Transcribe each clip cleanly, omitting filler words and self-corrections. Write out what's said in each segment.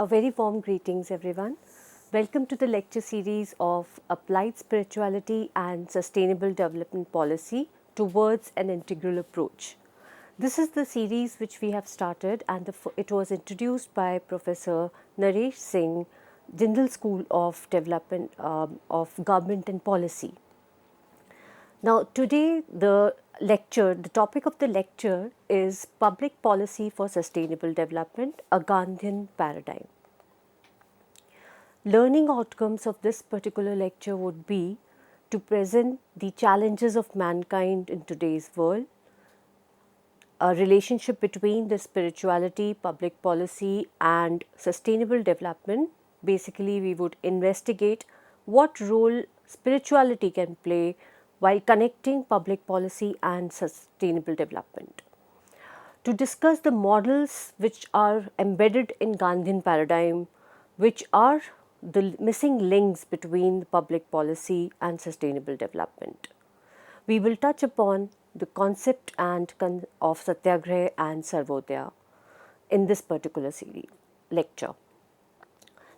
A very warm greetings everyone. Welcome to the lecture series of Applied Spirituality and Sustainable Development Policy towards an Integral Approach. This is the series which we have started and it was introduced by Professor Naresh Singh, Jindal School of Development of Government and Policy. Now today the topic of the lecture is Public Policy for Sustainable Development, a Gandhian Paradigm. Learning outcomes of this particular lecture would be to present the challenges of mankind in today's world, a relationship between the spirituality, public policy and sustainable development. Basically, we would investigate what role spirituality can play while connecting public policy and sustainable development. To discuss the models which are embedded in Gandhian paradigm, which are the missing links between public policy and sustainable development. We will touch upon the concept of Satyagraha and Sarvodaya in this particular lecture.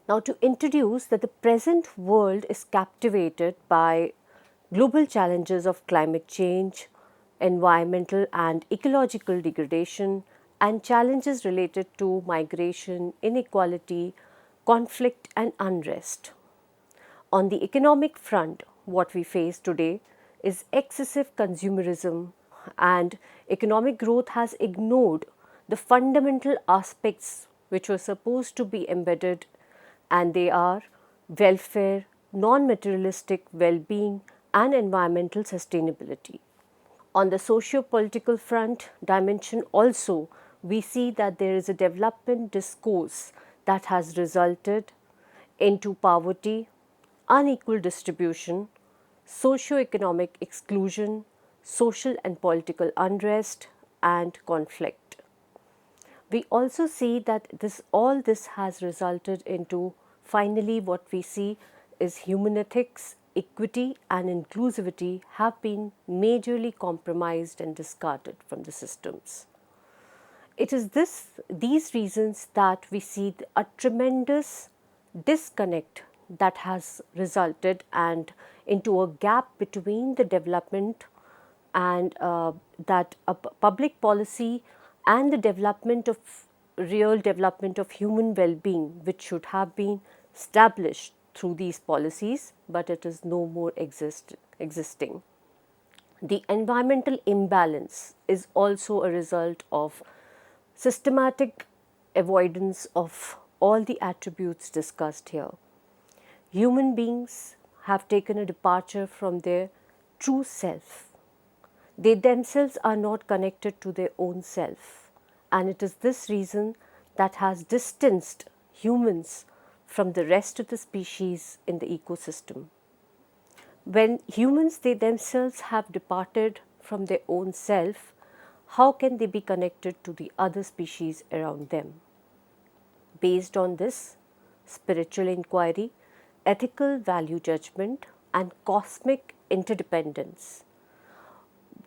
Now, to introduce that the present world is captivated by global challenges of climate change, environmental and ecological degradation, and challenges related to migration, inequality, conflict and unrest. On the economic front, what we face today is excessive consumerism, and economic growth has ignored the fundamental aspects which were supposed to be embedded, and they are welfare, non-materialistic well-being and environmental sustainability. On the socio-political front dimension also, we see that there is a development discourse that has resulted into poverty, unequal distribution, socio-economic exclusion, social and political unrest and conflict. We also see that all this has resulted into finally what we see is human ethics, equity and inclusivity have been majorly compromised and discarded from the systems. It is these reasons that we see a tremendous disconnect that has resulted and into a gap between the development and public policy and the development of real development of human well-being, which should have been established through these policies, but it is no more existing. The environmental imbalance is also a result of systematic avoidance of all the attributes discussed here. Human beings have taken a departure from their true self. They themselves are not connected to their own self, and it is this reason that has distanced humans from the rest of the species in the ecosystem. When humans they themselves have departed from their own self, how can they be connected to the other species around them? Based on this, spiritual inquiry, ethical value judgment and cosmic interdependence,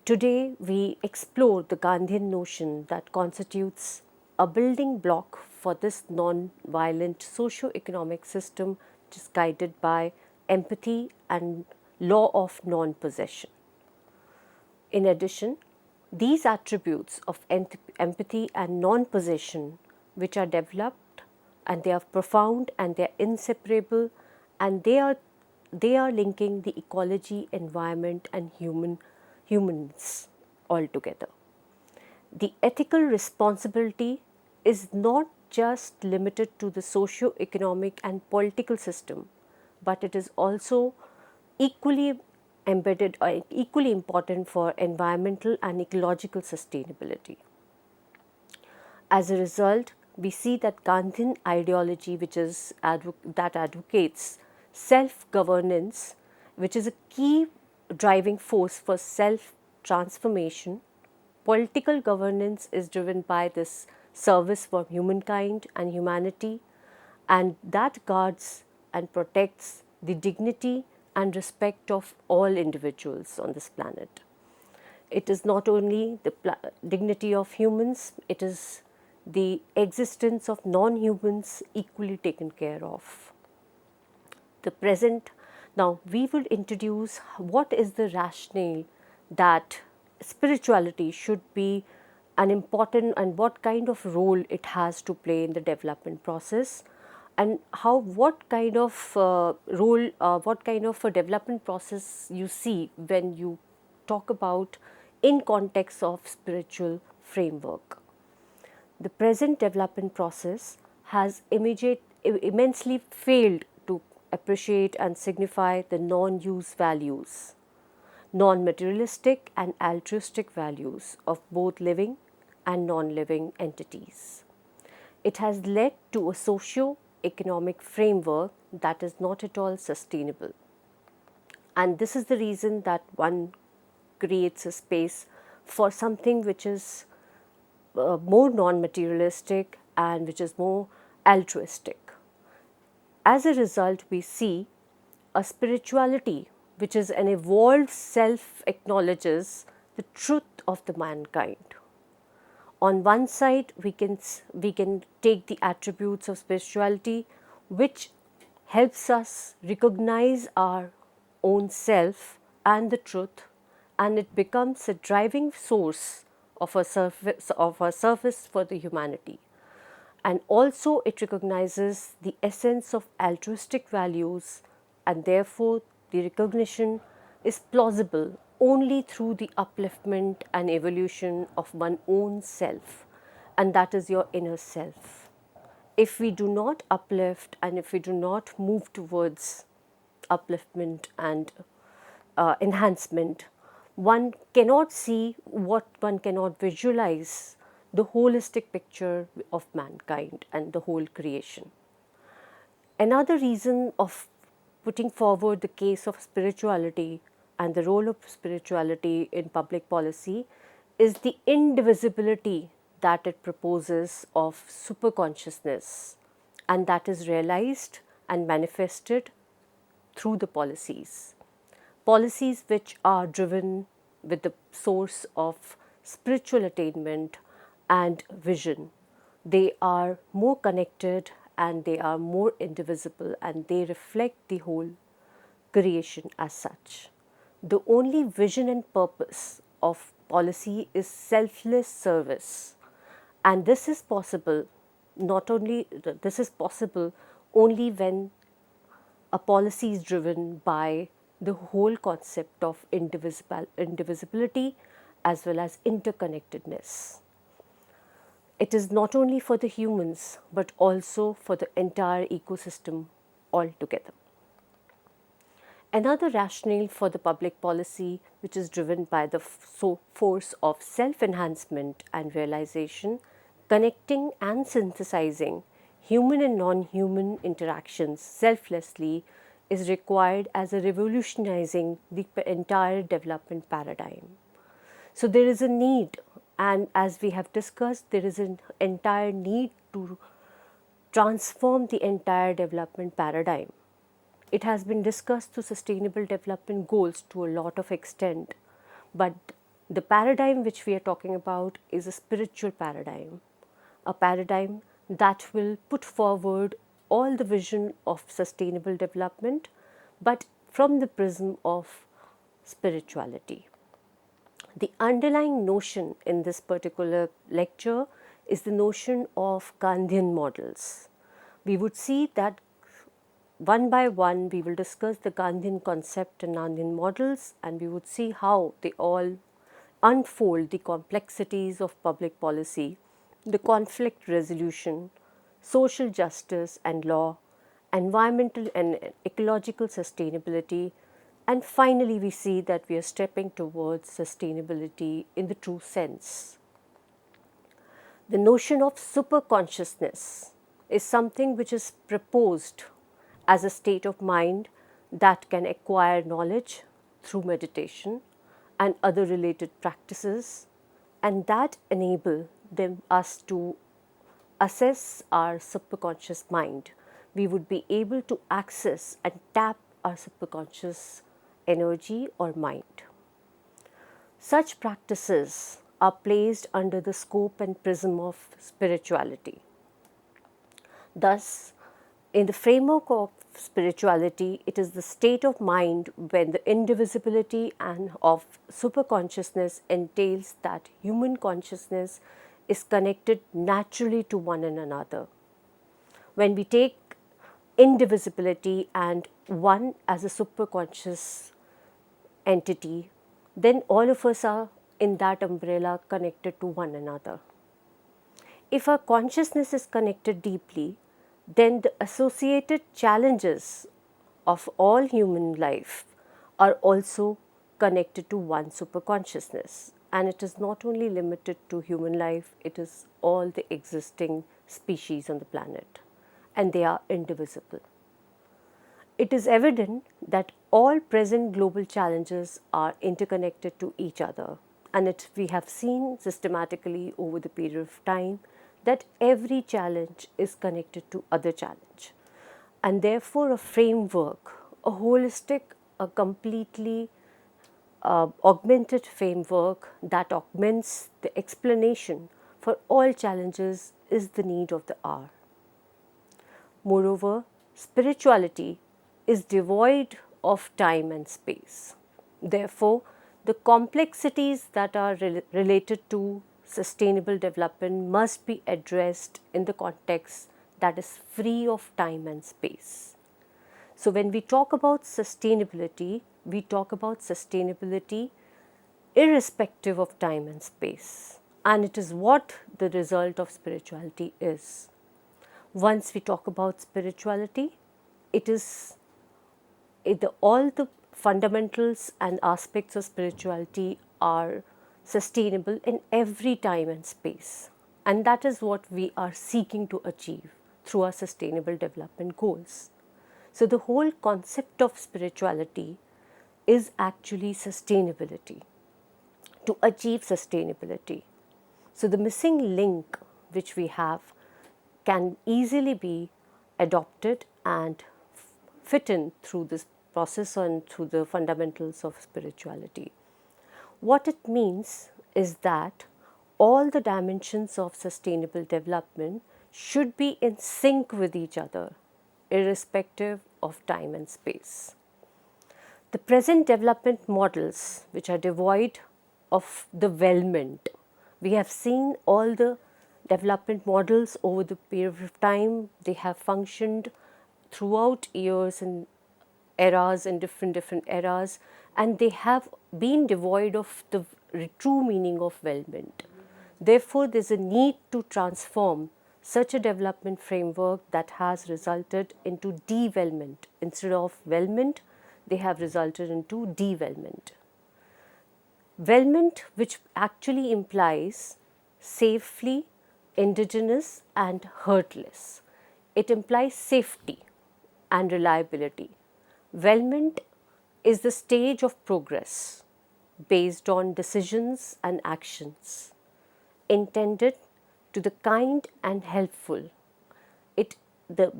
today we explore the Gandhian notion that constitutes a building block for this non-violent socio-economic system which is guided by empathy and law of non-possession. In addition, these attributes of empathy and non-possession which are developed and they are profound and they are inseparable and they are linking the ecology, environment and humans all together. The ethical responsibility is not just limited to the socio-economic and political system, but it is also equally embedded or equally important for environmental and ecological sustainability. As a result, we see that Gandhian ideology that advocates self-governance, which is a key driving force for self-transformation. Political governance is driven by this service for humankind and humanity, and that guards and protects the dignity and respect of all individuals on this planet. It is not only the dignity of humans, it is the existence of non-humans equally taken care of. The present, now we will introduce what is the rationale that spirituality should be an important, and what kind of role it has to play in the development process, and how, what kind of role, what kind of a development process you see when you talk about in context of spiritual framework. The present development process has immensely failed to appreciate and signify the non-use values, non-materialistic and altruistic values of both living and non-living entities. It has led to a socio-economic framework that is not at all sustainable. And this is the reason that one creates a space for something which is more non-materialistic and which is more altruistic. As a result, we see a spirituality which is an evolved self acknowledges the truth of the mankind. On one side, we can take the attributes of spirituality which helps us recognize our own self and the truth, and it becomes a driving source of a service for the humanity. And also it recognizes the essence of altruistic values, and therefore the recognition is plausible only through the upliftment and evolution of one's own self, and that is your inner self. If we do not uplift and if we do not move towards upliftment and enhancement, one cannot see what, one cannot visualize the holistic picture of mankind and the whole creation. Another reason of putting forward the case of spirituality and the role of spirituality in public policy is the indivisibility that it proposes of superconsciousness, and that is realized and manifested through the policies. Policies which are driven with the source of spiritual attainment and vision. They are more connected and they are more indivisible, and they reflect the whole creation as such. The only vision and purpose of policy is selfless service, and this is possible only when a policy is driven by the whole concept of indivisibility as well as interconnectedness. It is not only for the humans but also for the entire ecosystem altogether. Another rationale for the public policy, which is driven by the force of self-enhancement and realization, connecting and synthesizing human and non-human interactions selflessly, is required as a revolutionizing the entire development paradigm. So there is a need, and as we have discussed, there is an entire need to transform the entire development paradigm. It has been discussed through sustainable development goals to a lot of extent, but the paradigm which we are talking about is a spiritual paradigm, a paradigm that will put forward all the vision of sustainable development, but from the prism of spirituality. The underlying notion in this particular lecture is the notion of Gandhian models. We would see that one by one we will discuss the Gandhian concept and Gandhian models, and we would see how they all unfold the complexities of public policy, the conflict resolution, social justice and law, environmental and ecological sustainability, and finally we see that we are stepping towards sustainability in the true sense. The notion of superconsciousness is something which is proposed as a state of mind that can acquire knowledge through meditation and other related practices, and that enable us to assess our subconscious mind. We would be able to access and tap our subconscious energy or mind. Such practices are placed under the scope and prism of spirituality. Thus, in the framework of spirituality, it is the state of mind when the indivisibility and of superconsciousness entails that human consciousness is connected naturally to one another. When we take indivisibility and one as a superconscious entity, then all of us are in that umbrella connected to one another. If our consciousness is connected deeply, then the associated challenges of all human life are also connected to one superconsciousness. And it is not only limited to human life, it is all the existing species on the planet, and they are indivisible. It is evident that all present global challenges are interconnected to each other, and we have seen systematically over the period of time that every challenge is connected to other challenge, and therefore a framework, a holistic, a completely augmented framework that augments the explanation for all challenges is the need of the hour. Moreover, spirituality is devoid of time and space. Therefore, the complexities that are related to sustainable development must be addressed in the context that is free of time and space. So, when we talk about sustainability, we talk about sustainability irrespective of time and space, and it is what the result of spirituality is. Once we talk about spirituality, it is all the fundamentals and aspects of spirituality are sustainable in every time and space, and that is what we are seeking to achieve through our sustainable development goals. So the whole concept of spirituality is actually sustainability, to achieve sustainability. So the missing link which we have can easily be adopted and fit in through this process and through the fundamentals of spirituality. What it means is that all the dimensions of sustainable development should be in sync with each other, irrespective of time and space. The present development models, which are devoid of the development, we have seen all the development models over the period of time, they have functioned throughout years and eras and different eras, and they have been devoid of the true meaning of development. Therefore, there is a need to transform such a development framework that has resulted into development. Instead of development, they have resulted into development. Development, which actually implies safely, indigenous and hurtless. It implies safety and reliability. Development is the stage of progress based on decisions and actions intended to the kind and helpful. The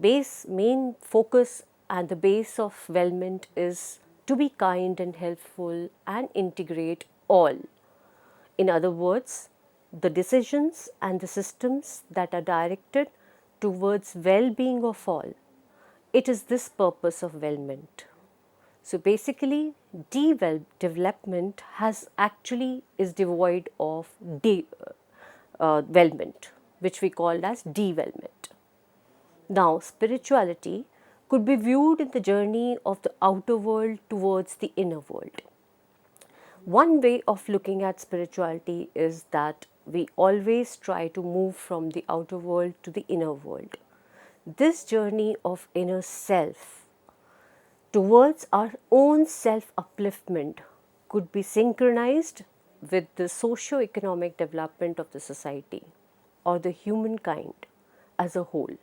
main focus and the base of development is to be kind and helpful and integrate all. In other words, the decisions and the systems that are directed towards well-being of all. It is this purpose of development. So basically, development is devoid of development, which we call as development. Now, spirituality could be viewed in the journey of the outer world towards the inner world. One way of looking at spirituality is that we always try to move from the outer world to the inner world. This journey of inner self towards our own self-upliftment could be synchronized with the socio-economic development of the society or the humankind as a whole.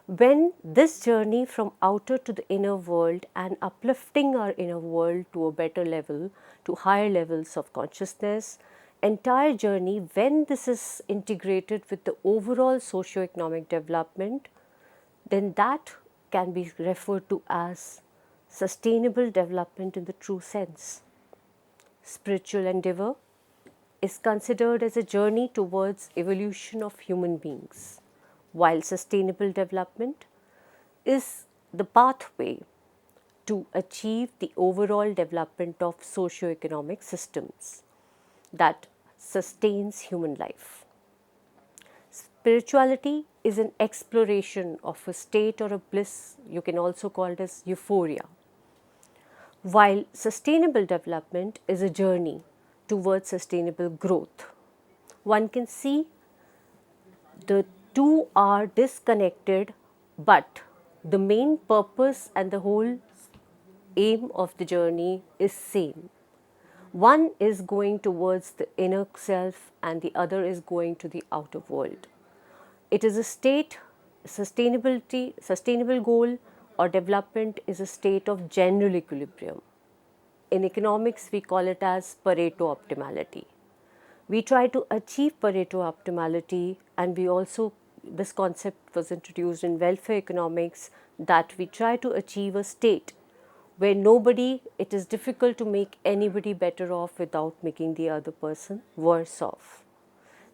When this journey from outer to the inner world and uplifting our inner world to a better level, to higher levels of consciousness, entire journey, when this is integrated with the overall socio-economic development, then that can be referred to as sustainable development in the true sense. Spiritual endeavor is considered as a journey towards evolution of human beings, while sustainable development is the pathway to achieve the overall development of socio-economic systems that sustains human life. Spirituality is an exploration of a state or a bliss, you can also call it as euphoria, while sustainable development is a journey towards sustainable growth. One can see the two are disconnected, but the main purpose and the whole aim of the journey is same. One is going towards the inner self and the other is going to the outer world. It is a state, sustainable goal or development is a state of general equilibrium. In economics, we call it as Pareto optimality. We try to achieve Pareto optimality, and we also, this concept was introduced in welfare economics, that we try to achieve a state where it is difficult to make anybody better off without making the other person worse off.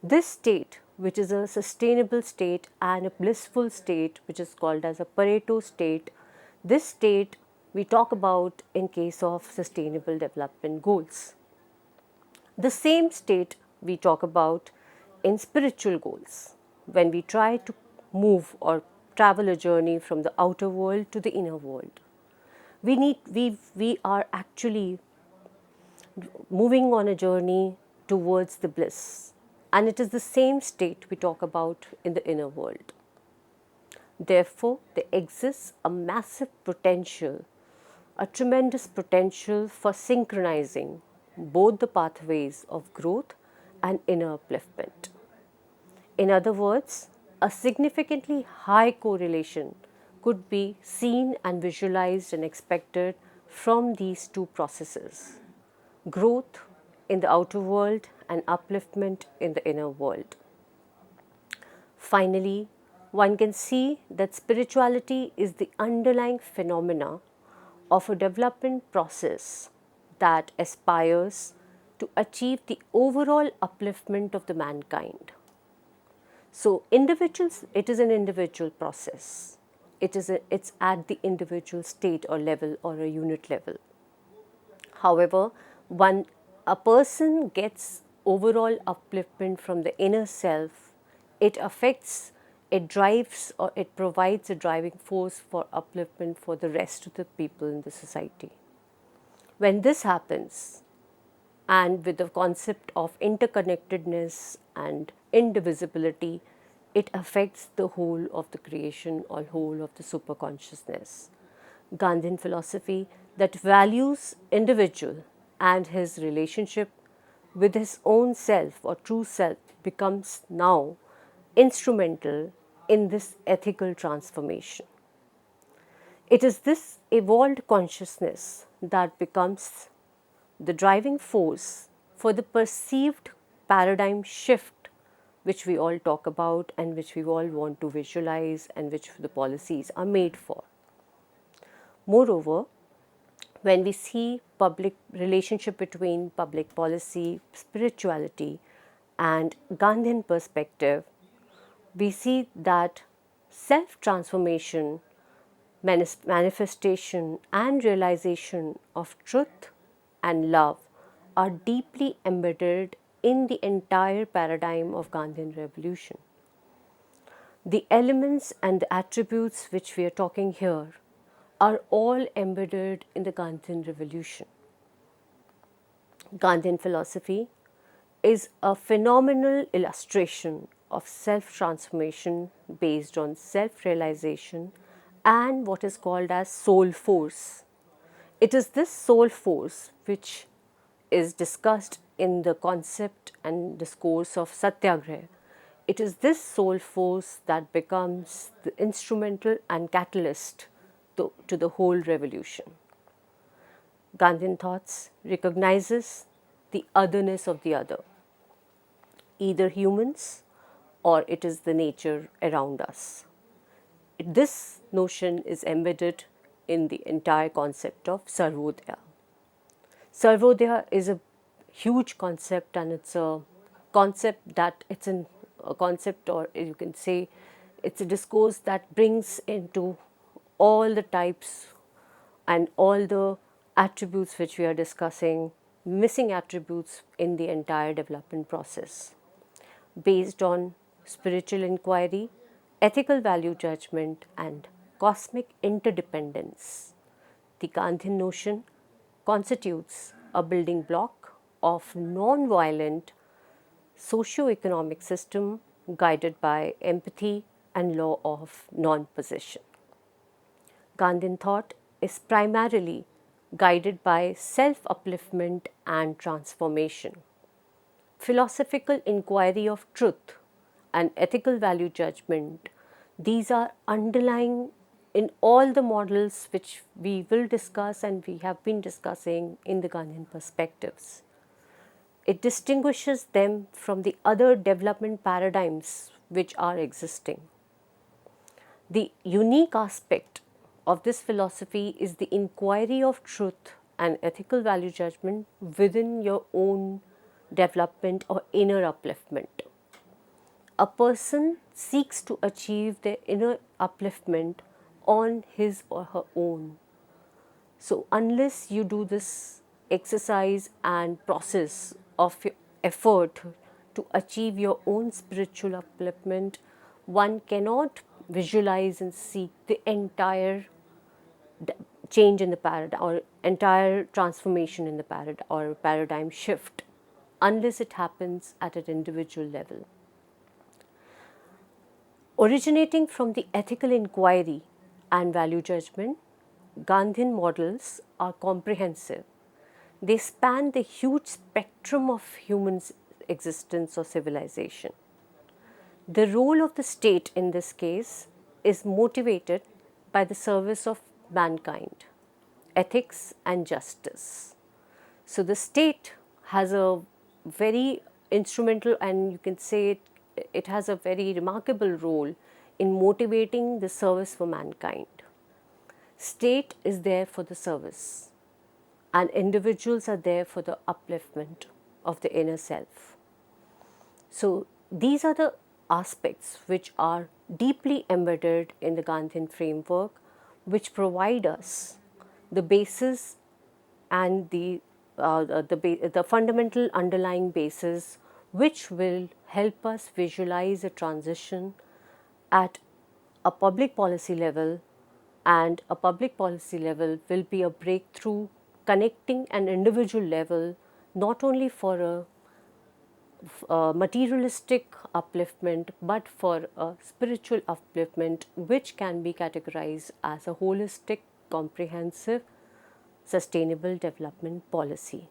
This state, which is a sustainable state and a blissful state, which is called as a Pareto state, this state we talk about in case of sustainable development goals. The same state we talk about in spiritual goals, when we try to move or travel a journey from the outer world to the inner world. We are actually moving on a journey towards the bliss, and it is the same state we talk about in the inner world. Therefore, there exists a massive potential, a tremendous potential for synchronizing both the pathways of growth and inner upliftment. In other words, a significantly high correlation could be seen and visualized and expected from these two processes: growth in the outer world and upliftment in the inner world. Finally, one can see that spirituality is the underlying phenomena of a development process that aspires to achieve the overall upliftment of the mankind. So, individuals, it is an individual process. It's at the individual state or level or a unit level. However, a person gets overall upliftment from the inner self, it affects, it drives, or it provides a driving force for upliftment for the rest of the people in the society. When this happens, and with the concept of interconnectedness and indivisibility, it affects the whole of the creation or whole of the superconsciousness. Gandhian philosophy that values individual and his relationship with his own self or true self becomes now instrumental in this ethical transformation. It is this evolved consciousness that becomes the driving force for the perceived paradigm shift which we all talk about and which we all want to visualize and which the policies are made for. Moreover, when we see public relationship between public policy, spirituality and Gandhian perspective, we see that self-transformation, manifestation and realization of truth and love are deeply embedded in the entire paradigm of Gandhian revolution. The elements and the attributes which we are talking here are all embedded in the Gandhian revolution. Gandhian philosophy is a phenomenal illustration of self-transformation based on self-realization and what is called as soul force. It is this soul force which is discussed in the concept and discourse of Satyagraha. It is this soul force that becomes the instrumental and catalyst to the whole revolution. Gandhian thoughts recognizes the otherness of the other, either humans or it is the nature around us. This notion is embedded in the entire concept of Sarvodaya. Sarvodaya is a huge concept, and it's a concept that it's a concept, or you can say it's a discourse that brings into all the types and all the attributes which we are discussing, missing attributes in the entire development process, based on spiritual inquiry, ethical value judgment, and cosmic interdependence. The Gandhian notion constitutes a building block of non-violent socio-economic system guided by empathy and law of non-possession. Gandhian thought is primarily guided by self-upliftment and transformation. Philosophical inquiry of truth and ethical value judgment, these are underlying in all the models which we will discuss and we have been discussing in the Gandhian perspectives. It distinguishes them from the other development paradigms which are existing. The unique aspect of this philosophy is the inquiry of truth and ethical value judgment within your own development or inner upliftment. A person seeks to achieve their inner upliftment on his or her own. So, unless you do this exercise and process of your effort to achieve your own spiritual upliftment, one cannot visualize and see the entire change in the paradigm or entire transformation in the paradigm or paradigm shift unless it happens at an individual level. Originating from the ethical inquiry and value judgment, Gandhian models are comprehensive. They span the huge spectrum of human existence or civilization. The role of the state in this case is motivated by the service of mankind, ethics and justice. So the state has a very instrumental, and you can say it has a very remarkable role in motivating the service for mankind. State is there for the service and individuals are there for the upliftment of the inner self. So these are the aspects which are deeply embedded in the Gandhian framework, which provide us the basis and the fundamental underlying basis which will help us visualize a transition at a public policy level, and a public policy level will be a breakthrough connecting an individual level not only for a materialistic upliftment but for a spiritual upliftment which can be categorized as a holistic, comprehensive, sustainable development policy.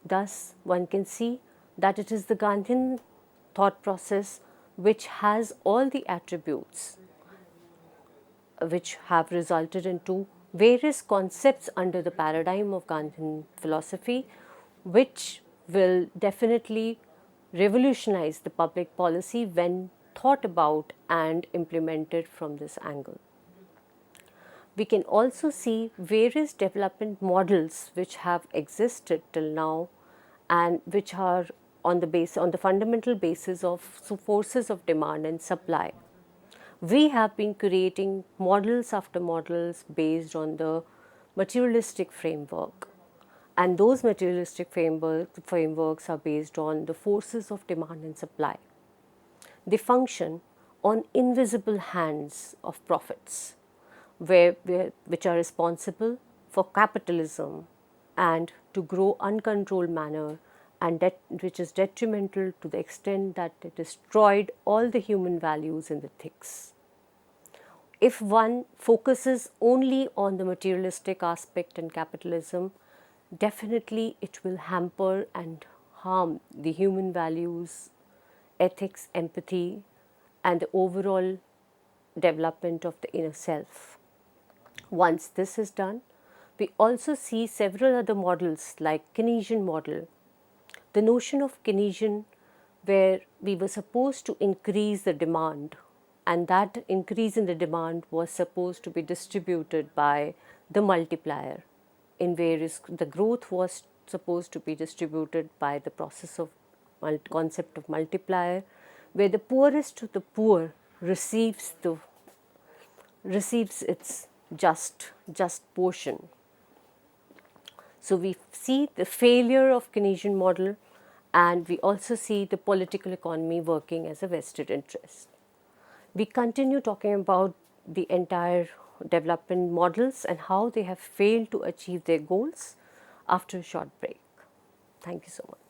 Thus, one can see that it is the Gandhian thought process which has all the attributes which have resulted into various concepts under the paradigm of Gandhian philosophy, which will definitely revolutionize the public policy when thought about and implemented from this angle. We can also see various development models which have existed till now and which are on the fundamental basis of forces of demand and supply. We have been creating models after models based on the materialistic framework, and those materialistic frameworks are based on the forces of demand and supply. They function on invisible hands of profits, which are responsible for capitalism and to grow uncontrolled manner, and which is detrimental to the extent that it destroyed all the human values in the ethics. If one focuses only on the materialistic aspect and capitalism, definitely it will hamper and harm the human values, ethics, empathy, and the overall development of the inner self. Once this is done, we also see several other models like Keynesian model. The notion of Keynesian, where we were supposed to increase the demand, and that increase in the demand was supposed to be distributed by the multiplier in various, the growth was supposed to be distributed by the process of concept of multiplier, where the poorest of the poor receives its just portion. So we see the failure of Keynesian model, and we also see the political economy working as a vested interest. We continue talking about the entire development models and how they have failed to achieve their goals after a short break. Thank you so much.